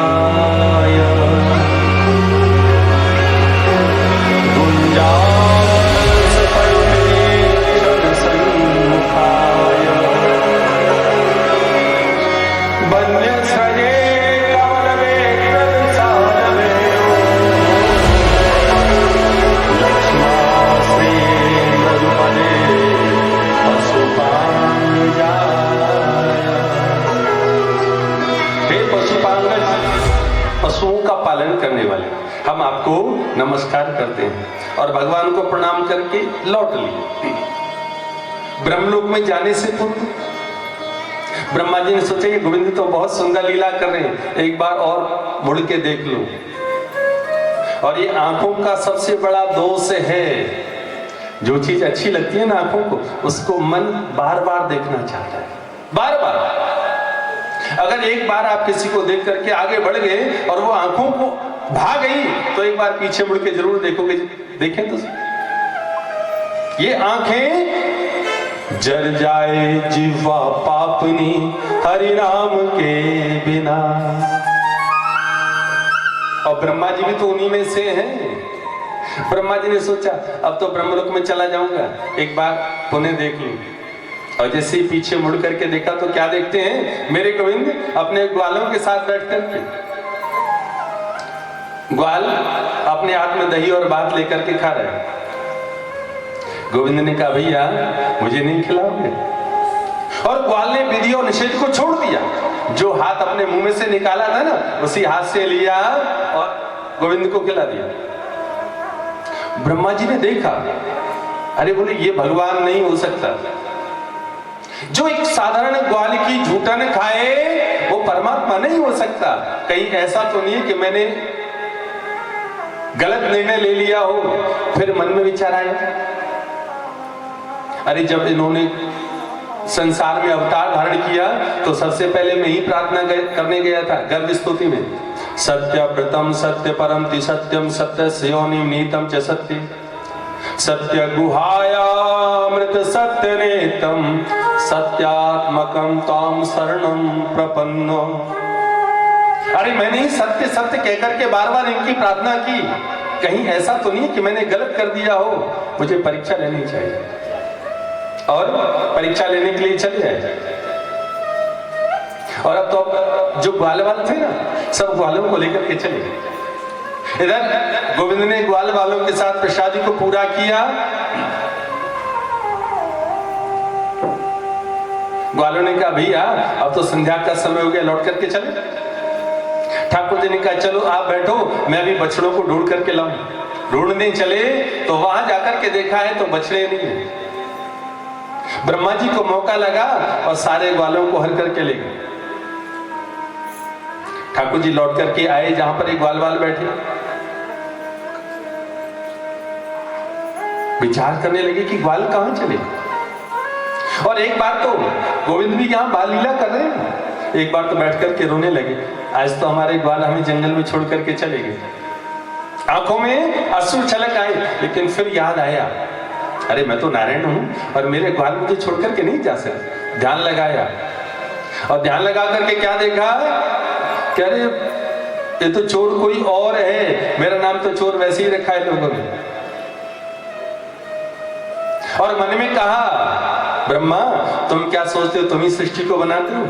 पशुओं का पालन करने वाले हम आपको नमस्कार करते हैं और भगवान को प्रणाम करके लौट लिए। ब्रह्मलोक में जाने से पूर्व ब्रह्मा जी ने सोचा कि गोविंद तो बहुत सुंदर लीला कर रहे हैं, एक बार और मुड़ के देख लो। और ये आंखों का सबसे बड़ा दोष है, जो चीज अच्छी लगती है ना आंखों को, उसको मन बार बार देखना चाहता है, बार बार। अगर एक बार आप किसी को देख करके आगे बढ़ गए और वो आंखों को भाग गई, तो एक बार पीछे मुड़ के जरूर देखोगे। देखें तो ये आंखें जर जाए जीवा पापनी हरि नाम के बिना। और ब्रह्मा जी भी तो उन्हीं में से हैं। ब्रह्मा जी ने सोचा अब तो ब्रह्मलोक में चला जाऊंगा, एक बार पुनः देख लूं। और जैसे ही पीछे मुड़ करके देखा तो क्या देखते हैं, मेरे गोविंद अपने ग्वालों के साथ बैठ करके, ग्वाल अपने हाथ में दही और भात लेकर के खा रहे हैं। गोविंद ने कहा भैया मुझे नहीं खिलाओगे? और ग्वाल ने विधि और निषेध को छोड़ दिया, जो हाथ अपने मुंह में से निकाला था ना उसी हाथ से लिया और गोविंद को खिला दिया। ब्रह्मा जी ने देखा, अरे बोले ये भगवान नहीं हो सकता, जो एक साधारण ग्वाल की झूठन खाए वो परमात्मा नहीं हो सकता। कहीं ऐसा तो नहीं है कि मैंने गलत निर्णय ले लिया हो। फिर मन में विचार आया, अरे जब इन्होंने संसार में अवतार धारण किया तो सबसे पहले मैं ही प्रार्थना करने गया था गर्भ स्तुति में, सत्यव्रतम सत्य परम ति सत्यम सत्य योनिम नीतम च सत्य सत्य गुहायामृत सत्य नेतम सत्यात्मकम ताम शरणम प्रपन्नो। अरे मैंने ही सत्य सत्य कहकर के बार बार इनकी प्रार्थना की, कहीं ऐसा तो नहीं कि मैंने गलत कर दिया हो। मुझे परीक्षा लेनी चाहिए और परीक्षा लेने के लिए चले आए। और अब तो जो ग्वाल वाले थे ना, सब ग्वालों को लेकर के चले गए। इधर गोविंद ने ग्वाल वालों के साथ प्रसादी को पूरा किया। ग्वालों ने कहा भैया अब तो संध्या का समय हो गया, लौट करके चले। ठाकुर जी ने कहा चलो आप बैठो, मैं अभी बछड़ों को ढूंढ करके लाऊं। ढूंढने चले तो वहां जाकर के देखा है तो बछड़े नहीं है। ब्रह्मा जी को मौका लगा और सारे ग्वालों को हर करके ले गए। ठाकुर जी लौट करके आए जहां पर एक ग्वाल वाल बैठे, विचार करने लगे कि ग्वाल कहां चले। और एक बार तो गोविंद भी यहां बाल लीला कर रहे हैं, एक बार तो बैठ करके रोने लगे, आज तो हमारे ग्वाल हमें जंगल में छोड़ करके चले गए। आंखों में अश्रु छलक आए, लेकिन फिर याद आया, अरे मैं तो नारायण हूं और मेरे ग्वाल मुझे छोड़ करके नहीं जा सकते। ध्यान लगाया और ध्यान लगा करके क्या देखा, कह रहे ये तो चोर कोई और है, मेरा नाम तो चोर वैसे ही रखा है लोगों ने। और मन में कहा ब्रह्मा तुम क्या सोचते हो, तुम ही सृष्टि को बनाते हो?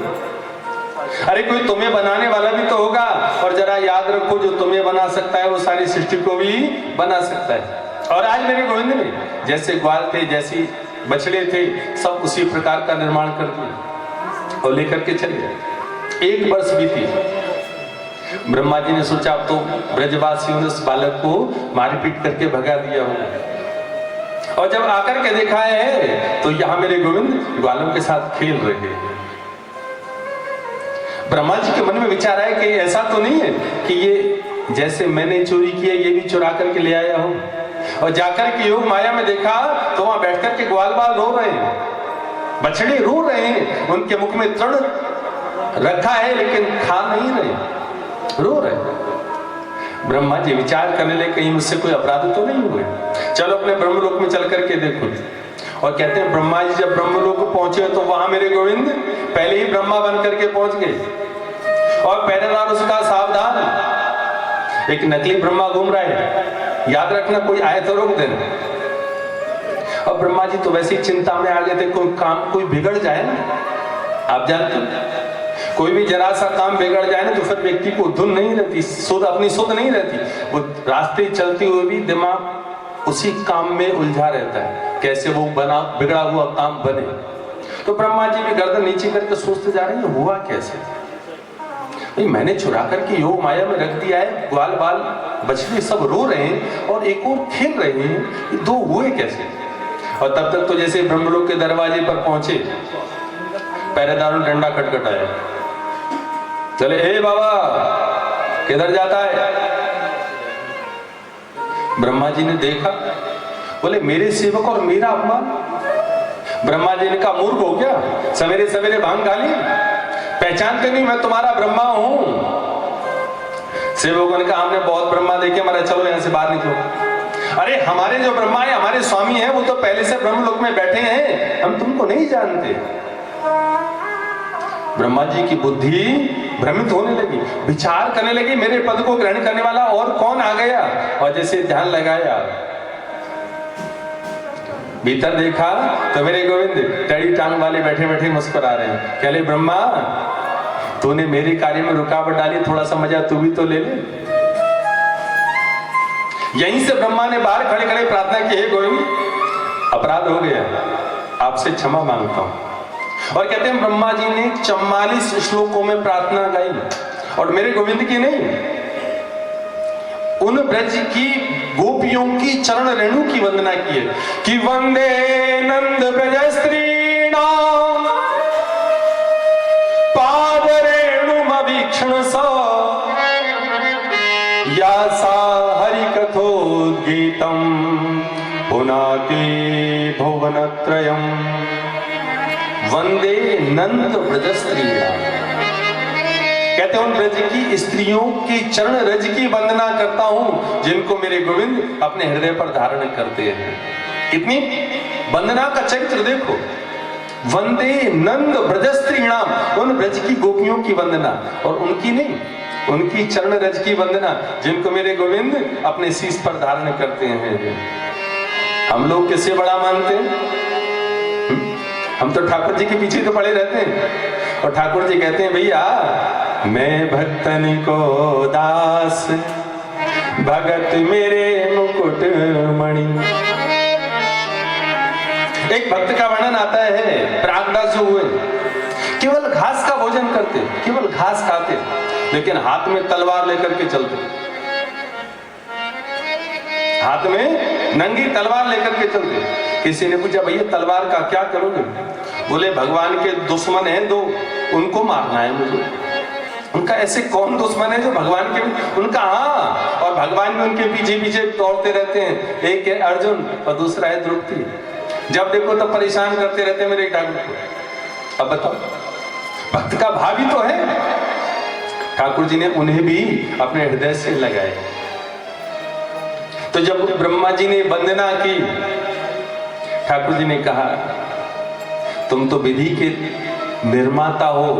अरे कोई तुम्हें बनाने वाला भी तो होगा, और जरा याद रखो जो तुम्हें बना सकता है वो सारी सृष्टि को भी बना सकता है। और आज मेरे गोविंद ने जैसे ग्वाल थे, जैसी बछड़े थे, सब उसी प्रकार का निर्माण कर दिया और लेकर के चले गए। 1 वर्ष बीती। ब्रह्मा जी ने सोचा अब तो ब्रजवासियों ने उस बालक को मारपीट करके भगा दिया होगा। और जब आकर के देखा है तो यहां मेरे गोविंद ग्वालों के साथ खेल रहे हैं। ब्रह्मा जी के मन में विचार आया कि ऐसा तो नहीं है कि ये जैसे मैंने चोरी किया ये भी चुरा करके ले आया हो। और जाकर के योग माया में देखा तो वहां बैठकर के ग्वाल बाल रो रहे हैं, बछड़े रो रहे हैं, उनके मुख में तृण रखा है लेकिन खा नहीं रहे, रो रहे। ब्रह्मा जी विचार करने लगे कहीं मुझसे कोई अपराध तो नहीं हुए, चलो अपने ब्रह्मलोक में चल करके देखो। और कहते हैं ब्रह्मा जी जब ब्रह्मलोक पहुंचे तो वहां मेरे गोविंद पहले ही ब्रह्मा बन करके पहुंच गए और पहरेदार उसका सावधान, एक नकली ब्रह्मा घूम रहा है, याद रखना कोई आए तो रोक देना। और ब्रह्मा जी तो वैसी चिंता में आ गए थे, कोई काम कोई बिगड़ जाए ना, आप जानते हो कोई भी जरा सा काम बिगड़ जाए ना तो फिर व्यक्ति को धुन नहीं रहती, सुध अपनी सुध नहीं रहती, वो रास्ते चलते हुए भी दिमाग उसी काम में उलझा रहता है, कैसे वो बना बिगड़ा हुआ काम बने। तो ब्रह्मा जी भी गर्दन नीचे करके सोचते जा रहे हैं हुआ कैसे, भाई मैंने चुरा करके योग माया में रख दिया है, ग्वाल बाल बछड़े सब रो रहे हैं और एक और खेल रहे हैं, ये दो हुए कैसे। और तब तक तो जैसे ब्रह्मलोक के दरवाजे पर पहुंचे पहरेदारों ने डंडा खटखटाया, चले ए बाबा किधर जाता है। ब्रह्मा जी ने देखा, बोले मेरे सेवक और मेरा अपमान। ब्रह्मा जी ने कहा मूर्ख हो क्या, सवेरे सवेरे भांग खा ली, पहचानते नहीं मैं तुम्हारा ब्रह्मा हूं। सेवकों ने कहा हमने बहुत ब्रह्मा देखे, हमारा चलो यहां से बाहर निकलो। अरे हमारे जो ब्रह्मा है हमारे स्वामी हैं, वो तो पहले से ब्रह्मलोक में बैठे हैं, हम तुमको नहीं जानते। ब्रह्मा जी की बुद्धि भ्रमित होने लगी, विचार करने लगी मेरे पद को ग्रहण करने वाला और कौन आ गया। और जैसे ध्यान लगाया भीतर देखा तो मेरे गोविंद टेढ़ी टांग वाले बैठे बैठे मुस्कुरा रहे हैं। कहले ब्रह्मा तूने मेरे कार्य में रुकावट डाली, थोड़ा सा मजा तू भी तो ले ले। यहीं से ब्रह्मा ने बाहर खड़े खड़े प्रार्थना की, हे गोविंद अपराध हो गया, आपसे क्षमा मांगता हूं। और कहते हैं ब्रह्मा जी ने 44 श्लोकों में प्रार्थना गाई, और मेरे गोविंद की नहीं, उन ब्रज की गोपियों की चरण रेणु की वंदना की है कि वंदे नंद ब्रज स्त्रीणाम पाद रेणुमवीक्षण सा या सा हरि कथोद्गीतम पुनाति भुवनत्रयम्। वंदे नंद ब्रज स्त्रीणाम, कहते हैं उन ब्रज की स्त्रियों की चरण रज की वंदना करता हूं जिनको मेरे गोविंद अपने हृदय पर धारण करते हैं। कितनी वंदना का चरित्र देखो, वंदे नंद ब्रज स्त्रीणाम, उन ब्रज की गोपियों की वंदना, और उनकी नहीं, उनकी चरण रज की वंदना जिनको मेरे गोविंद अपने शीश पर धारण करते हैं। हम लोग किससे बड़ा मानते हैं, हम तो ठाकुर जी के पीछे तो पड़े रहते हैं। और ठाकुर जी कहते हैं भैया मैं भक्तन को दास भगत मेरे मुकुट मणि। एक भक्त का वर्णन आता है, प्रागदास जो हुए केवल घास का भोजन करते, केवल घास खाते, लेकिन हाथ में तलवार लेकर के चलते, हाथ में नंगी तलवार लेकर के चलते। किसी ने पूछा भैया तलवार का क्या करोगे, बोले भगवान के दुश्मन हैं दो, उनको मारना है मुझे। उनका ऐसे कौन दुश्मन है जो भगवान के, उनका हाँ, और भगवान भी उनके पीछे पीछे दौड़ते रहते हैं। एक है अर्जुन और दूसरा है द्रौपदी, जब देखो तब परेशान करते रहते हैं मेरे ठाकुर को। अब बताओ भक्त का भाव ही तो है, ठाकुर जी ने उन्हें भी अपने हृदय से लगाए। तो जब ब्रह्मा जी ने वंदना की, ठाकुर जी ने कहा तुम तो विधि के निर्माता हो,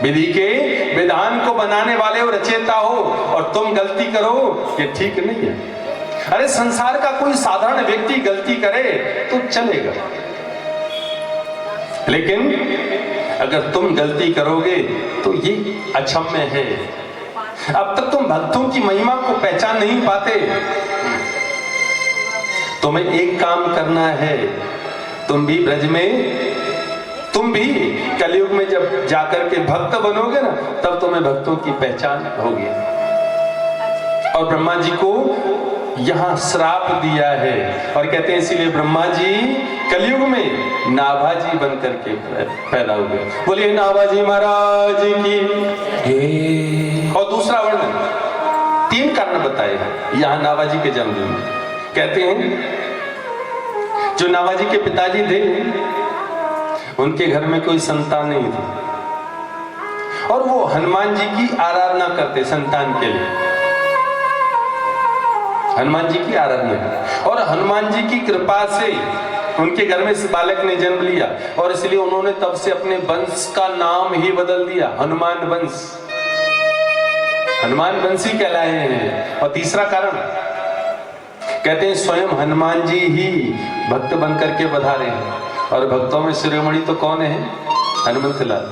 विधि के विधान को बनाने वाले हो, रचयिता हो, और तुम गलती करो ये ठीक नहीं है। अरे संसार का कोई साधारण व्यक्ति गलती करे तो चलेगा, लेकिन अगर तुम गलती करोगे तो ये अक्षम्य है। अब तक तुम भक्तों की महिमा को पहचान नहीं पाते, तुम्हें एक काम करना है, तुम भी ब्रज में, तुम भी कलयुग में जब जाकर के भक्त बनोगे ना, तब तुम्हें भक्तों की पहचान होगी। और ब्रह्मा जी को यहां श्राप दिया है, और कहते हैं इसीलिए ब्रह्मा जी कलयुग में नाभाजी बनकर के पैदा हुए। बोलिए नाभाजी महाराज की। और दूसरा वर्णन, 3 कारण बताए यहां नाभाजी के जन्मदिन में। कहते हैं जो नाभाजी के पिताजी थे उनके घर में कोई संतान नहीं थी और वो हनुमान जी की आराधना करते संतान के लिए, हनुमान जी की आराधना। और हनुमान जी की कृपा से उनके घर में इस बालक ने जन्म लिया और इसलिए उन्होंने तब से अपने वंश का नाम ही बदल दिया, हनुमान वंश, हनुमान वंशी कहलाए हैं। और तीसरा कारण कहते हैं स्वयं हनुमान जी ही भक्त बन करके पधारे हैं और भक्तों में शिरोमणि तो कौन है? हनुमंत लाल।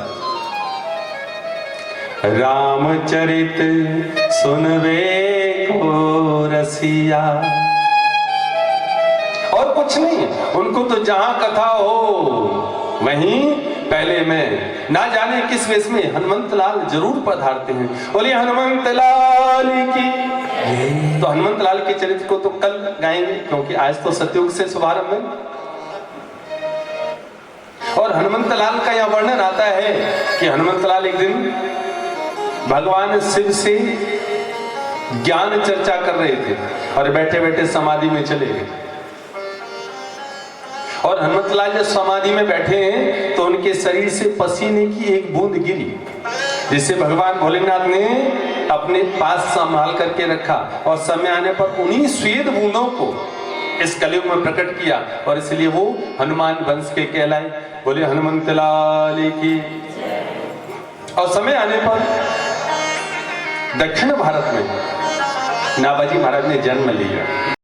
रामचरित सुनवे को रसिया, और कुछ नहीं, उनको तो जहां कथा हो वहीं पहले में ना जाने किस वेश में हनुमंत लाल जरूर पधारते हैं। बोलिए हनुमंत लाल की। तो हनुमंत लाल के चरित्र को तो कल गाएंगे क्योंकि आज तो सतयुग से शुभारंभ है। और हनुमंत लाल का यह वर्णन आता है कि हनुमंत लाल एक दिन भगवान शिव से ज्ञान चर्चा कर रहे थे और बैठे बैठे समाधि में चले गए। और हनुमत लाल जब समाधि में बैठे हैं तो उनके शरीर से पसीने की एक बूंद गिरी, जिसे भगवान भोलेनाथ ने अपने पास संभाल करके रखा और समय आने पर उन्हीं श्वेत बूंदों को इस कलयुग में प्रकट किया और इसलिए वो हनुमान वंश के कहलाए। बोले हनुमंत लाल की। और समय आने पर दक्षिण भारत में नाभाजी महाराज ने जन्म लिया।